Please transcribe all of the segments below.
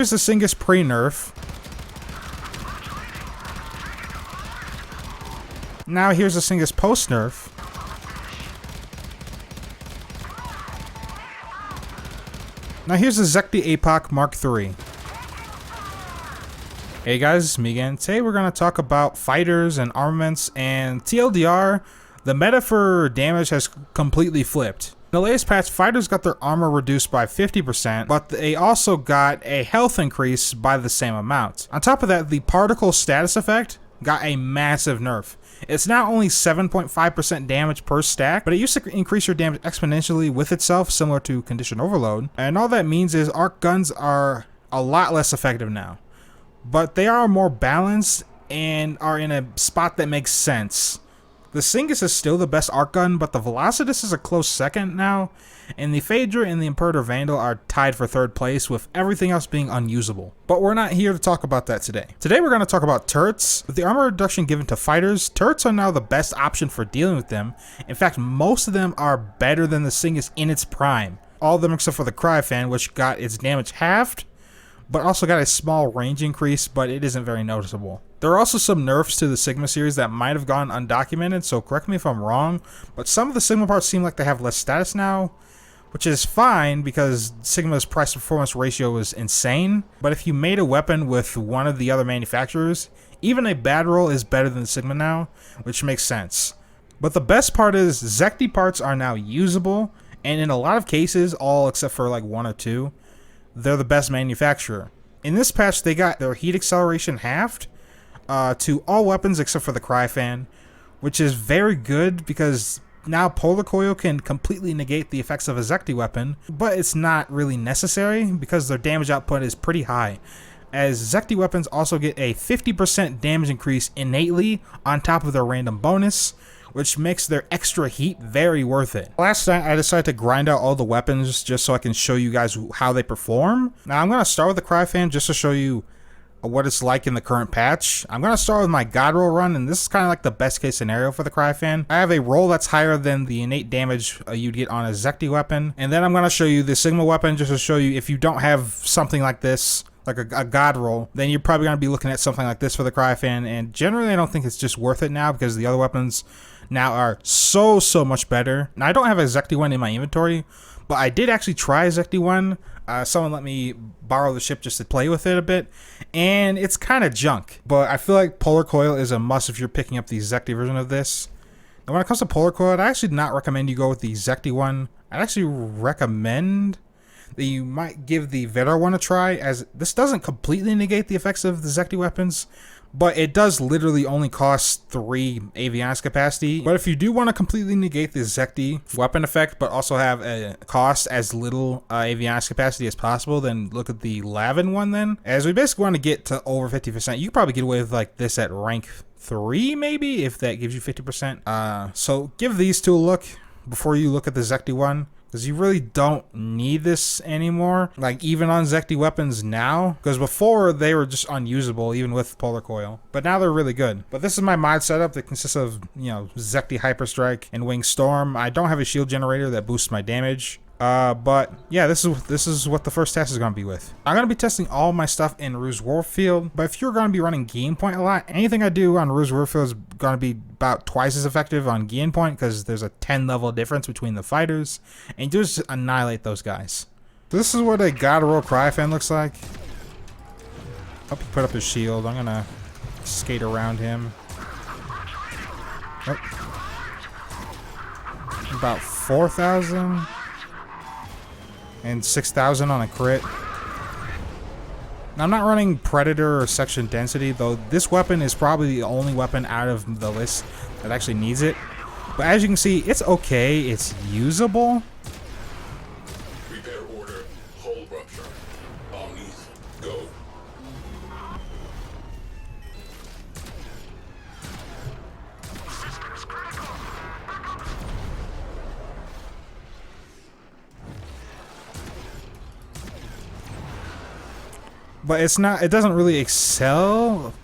Here's the Singus pre-nerf. Now here's the Singus post-nerf. Now here's the Zetki APOC Mark III. Hey guys, it's me again. Today we're going to talk about fighters and armaments, and TLDR, the meta for damage has completely flipped. In the latest patch, fighters got their armor reduced by 50%, but they also got a health increase by the same amount. On top of that, the particle status effect got a massive nerf. It's now only 7.5% damage per stack, but it used to increase your damage exponentially with itself, similar to Condition Overload. And all that means is arc guns are a lot less effective now, but they are more balanced and are in a spot that makes sense. The Singus is still the best arc gun, but the Velocidus is a close second now, and the Phaedra and the Imperator Vandal are tied for third place, with everything else being unusable. But we're not here to talk about that today. Today we're going to talk about turrets. With the armor reduction given to fighters, turrets are now the best option for dealing with them. In fact, most of them are better than the Singus in its prime. All of them except for the Cryofan, which got its damage halved, but also got a small range increase, but it isn't very noticeable. There are also some nerfs to the Sigma series that might have gone undocumented, so correct me if I'm wrong, but some of the Sigma parts seem like they have less status now, which is fine because Sigma's price to performance ratio is insane. But if you made a weapon with one of the other manufacturers, even a bad roll is better than Sigma now, which makes sense. But the best part is Zetki parts are now usable, and in a lot of cases, all except for like one or two, they're the best manufacturer. In this patch, they got their heat acceleration halved to all weapons except for the Cryofan, which is very good because now Polar Coil can completely negate the effects of a Zetki weapon, but it's not really necessary because their damage output is pretty high, as Zetki weapons also get a 50% damage increase innately on top of their random bonus, which makes their extra heat very worth it. Last night I decided to grind out all the weapons just so I can show you guys how they perform. Now I'm going to start with the Cryofan just to show you what it's like in the current patch. I'm going to start with my God roll run, and this is kind of like the best case scenario for the Cryofan. I have a roll that's higher than the innate damage you'd get on a Zetki weapon, and then I'm going to show you the Sigma weapon just to show you if you don't have something like this, like a God roll, then you're probably going to be looking at something like this for the Cryofan, and generally I don't think it's just worth it now because the other weapons now are so much better. Now I don't have a Zetki one in my inventory, but I did actually try a Zetki one. Someone let me borrow the ship just to play with it a bit, and it's kind of junk. But I feel like Polar Coil is a must if you're picking up the Zetki version of this. And when it comes to Polar Coil, I'd actually not recommend you go with the Zetki one. I'd actually recommend that you might give the Vedar one a try, as this doesn't completely negate the effects of the Zetki weapons, but it does literally only cost 3 avionics capacity. But if you do want to completely negate the Zetki weapon effect, but also have a cost as little avionics capacity as possible, then look at the Lavin one then. As we basically want to get to over 50%, you can probably get away with like this at rank 3 maybe, if that gives you 50%. So give these two a look before you look at the Zetki one, because you really don't need this anymore, like even on Zetki weapons now, because before they were just unusable even with Polar Coil, but now they're really good. But this is my mod setup that consists of, you know, Zetki Hyperstrike and Wing Storm. I don't have a shield generator that boosts my damage. But yeah, this is what the first test is going to be with. I'm going to be testing all my stuff in Rouge Warfield, but if you're going to be running Gain Point a lot, anything I do on Rouge Warfield is going to be about twice as effective on Gain Point because there's a 10 level difference between the fighters, and you just annihilate those guys. So this is what a God Roll Cryofan looks like. Hope he put up his shield. I'm going to skate around him. Oh. About 4,000. And 6,000 on a crit. Now, I'm not running Predator or Section Density, though this weapon is probably the only weapon out of the list that actually needs it. But as you can see, it's okay. It's usable. Repair order, hold rupture. Omnis, go. But it's not, it doesn't really excel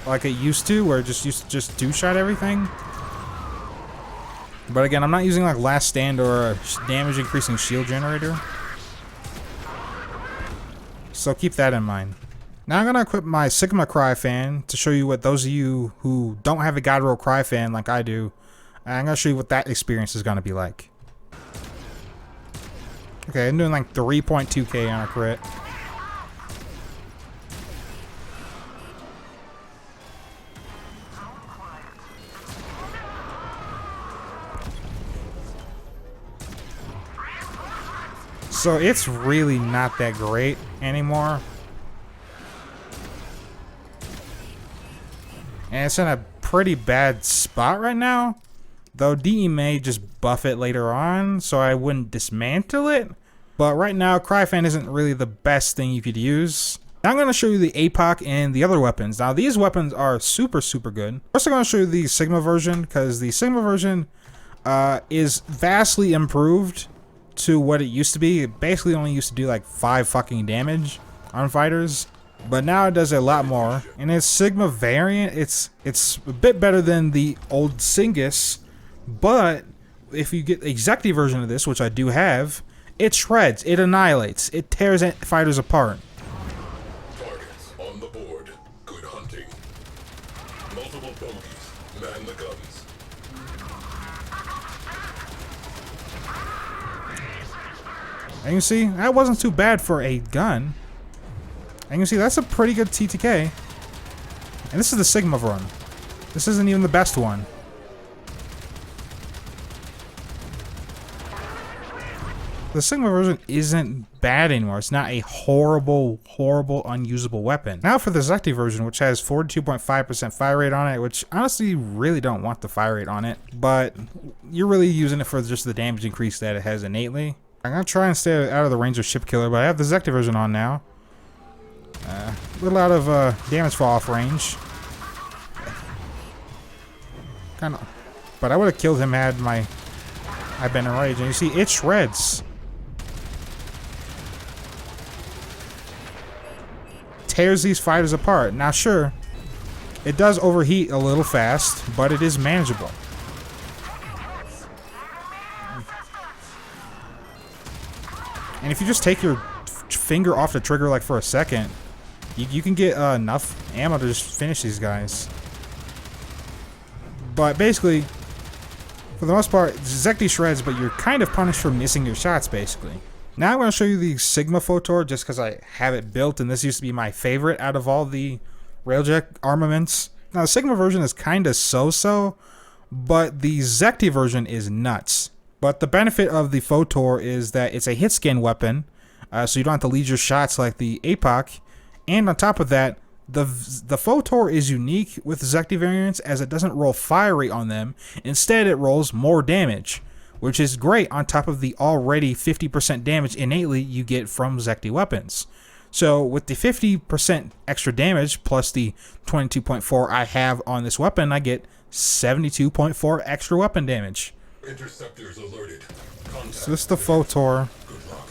like it used to, where it just used to just two-shot everything. But again, I'm not using like Last Stand or a damage increasing shield generator. So keep that in mind. Now I'm going to equip my Sigma Cry fan to show you what those of you who don't have a God Roll Cry fan like I do, I'm going to show you what that experience is going to be like. Okay, I'm doing like 3.2k on a crit. So it's really not that great anymore. And it's in a pretty bad spot right now. Though DE may just buff it later on, so I wouldn't dismantle it. But right now, Cryfan isn't really the best thing you could use. Now I'm going to show you the APOC and the other weapons. Now these weapons are super good. First I'm going to show you the Sigma version, because the Sigma version is vastly improved to what it used to be. It basically only used to do like 5 fucking damage on fighters. But now it does a lot more. And its Sigma variant, it's a bit better than the old Singus. But if you get the Zetki version of this, which I do have, it shreds, it annihilates, it tears fighters apart. Targets on the board. Good hunting. Multiple bogeys. Man the guns. And you see, that wasn't too bad for a gun. And you see, that's a pretty good TTK. And this is the Sigma run. This isn't even the best one. The Sigma version isn't bad anymore. It's not a horrible, unusable weapon. Now for the Zetki version, which has 42.5% fire rate on it, which honestly you really don't want the fire rate on it, but you're really using it for just the damage increase that it has innately. I'm gonna try and stay out of the range of Ship Killer, but I have the Zetki version on now. A little out of damage fall off range. Kind of, but I would have killed him had I'd been enraged. And you see, it shreds. Tears these fighters apart. Now sure, it does overheat a little fast, but it is manageable. And if you just take your finger off the trigger like for a second, you can get enough ammo to just finish these guys. But basically, for the most part, Zetki shreds, but you're kind of punished for missing your shots basically. Now I'm going to show you the Sigma Photor just because I have it built, and this used to be my favorite out of all the Railjet armaments. Now the Sigma version is kind of so-so, but the Zetki version is nuts. But the benefit of the Photor is that it's a hit scan weapon, so you don't have to lead your shots like the APOC. And on top of that, the Photor is unique with Zetki variants as it doesn't roll fire rate on them. Instead, it rolls more damage, which is great on top of the already 50% damage innately you get from Zetki weapons. So with the 50% extra damage plus the 22.4 I have on this weapon, I get 72.4 extra weapon damage. Interceptors alerted. Contact. So this is the Photor. Good luck.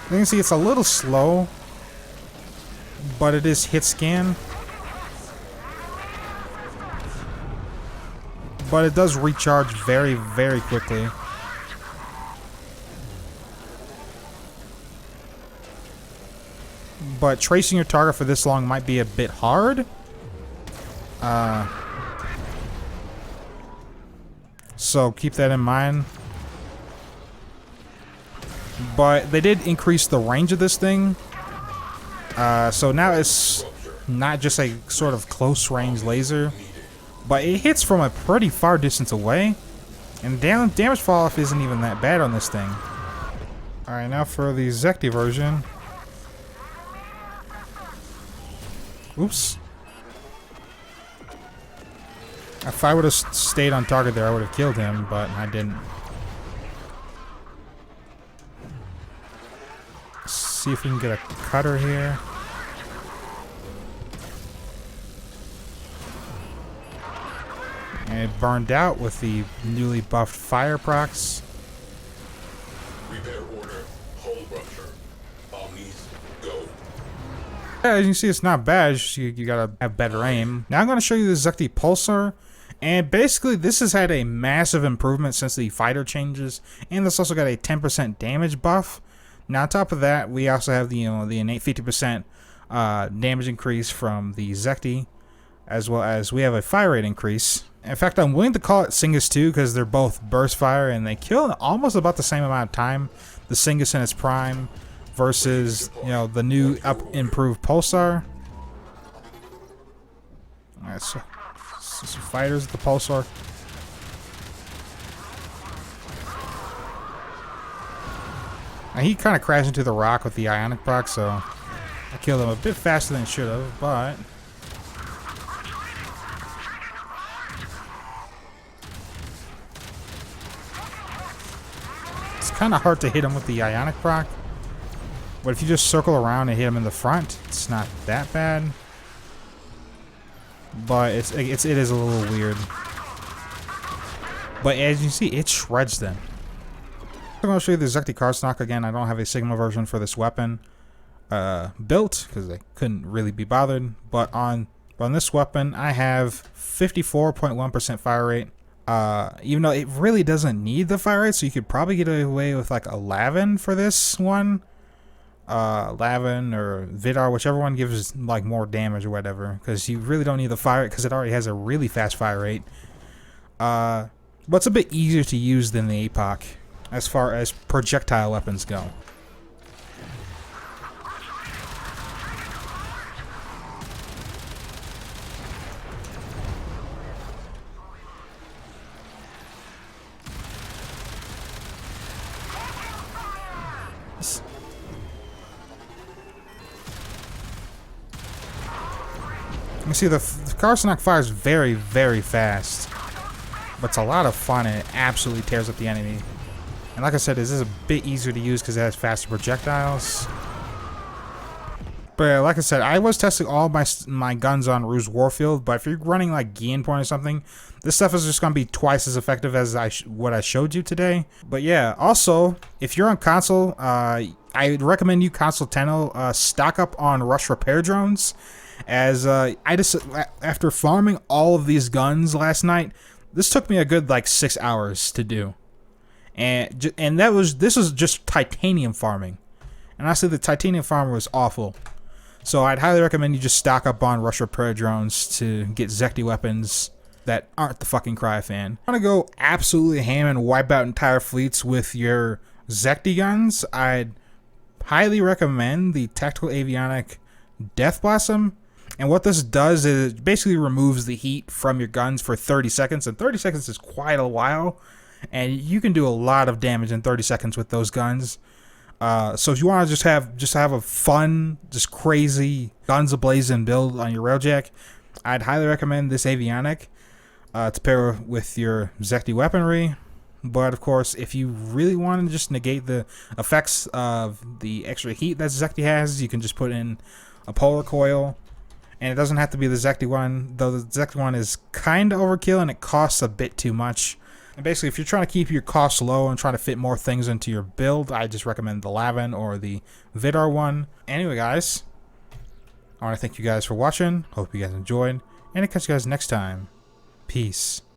You can see it's a little slow, but it is hit scan. But it does recharge very quickly. But tracing your target for this long might be a bit hard. So keep that in mind. But they did increase the range of this thing. So now it's not just a sort of close range laser, but it hits from a pretty far distance away. And damage fall off isn't even that bad on this thing. Alright, now for the Zetki version. Oops. If I would have stayed on target there, I would have killed him, but I didn't. See if we can get a cutter here. And it burned out with the newly buffed fire procs. Repair order. Hull rupture. Omnis, go. Yeah, as you can see, it's not bad. It's just you gotta have better aim. Now I'm gonna show you the Zetki Pulsar. And basically, this has had a massive improvement since the fighter changes. And this also got a 10% damage buff. Now on top of that, we also have the the innate 50% damage increase from the Zetki, as well as we have a fire rate increase. In fact, I'm willing to call it Singus 2 because they're both burst fire and they kill in almost about the same amount of time. The Singus in its prime versus the new improved Pulsar. Alright, so some fighters at the Pulsar. Now he kind of crashed into the rock with the ionic proc, so I killed him a bit faster than I should have, but it's kind of hard to hit him with the ionic proc. But if you just circle around and hit him in the front, it's not that bad. But it is a little weird. But as you see, it shreds them. I'm going to show you the Zetki card stock again. I don't have a Sigma version for this weapon built because I couldn't really be bothered. But on this weapon, I have 54.1% fire rate. Even though it really doesn't need the fire rate, so you could probably get away with like 11 for this one. 11 or Vidar, whichever one gives like more damage or whatever, because you really don't need the fire rate because it already has a really fast fire rate. But it's a bit easier to use than the APOC as far as projectile weapons go. You see the Karsanok fires very, very fast, but it's a lot of fun and it absolutely tears up the enemy. And like I said, this is a bit easier to use because it has faster projectiles. But like I said, I was testing all my guns on Ruse Warfield, but if you're running like Guillen Point or something, this stuff is just going to be twice as effective as what I showed you today. But yeah, also, if you're on console, I recommend you console Tenno stock up on rush repair drones. As I just, after farming all of these guns last night, this took me a good like 6 hours to do. And this was just titanium farming. And honestly, the titanium farm was awful. So I'd highly recommend you just stock up on rush repair drones to get Zetki weapons that aren't the fucking Cryofan. If you want to go absolutely ham and wipe out entire fleets with your Zetki guns, I'd highly recommend the Tactical Avionic Death Blossom. And what this does is it basically removes the heat from your guns for 30 seconds. And 30 seconds is quite a while. And you can do a lot of damage in 30 seconds with those guns. So if you want to just have a fun, just crazy guns ablazing build on your railjack, I'd highly recommend this avionic to pair with your Zetki weaponry. But of course, if you really want to just negate the effects of the extra heat that Zetki has, you can just put in a polar coil. And it doesn't have to be the Zetki one, though the Zetki one is kind of overkill and it costs a bit too much. And basically, if you're trying to keep your costs low and trying to fit more things into your build, I just recommend the Lavin or the Vidar one. Anyway, guys, I want to thank you guys for watching. Hope you guys enjoyed. And I'll catch you guys next time. Peace.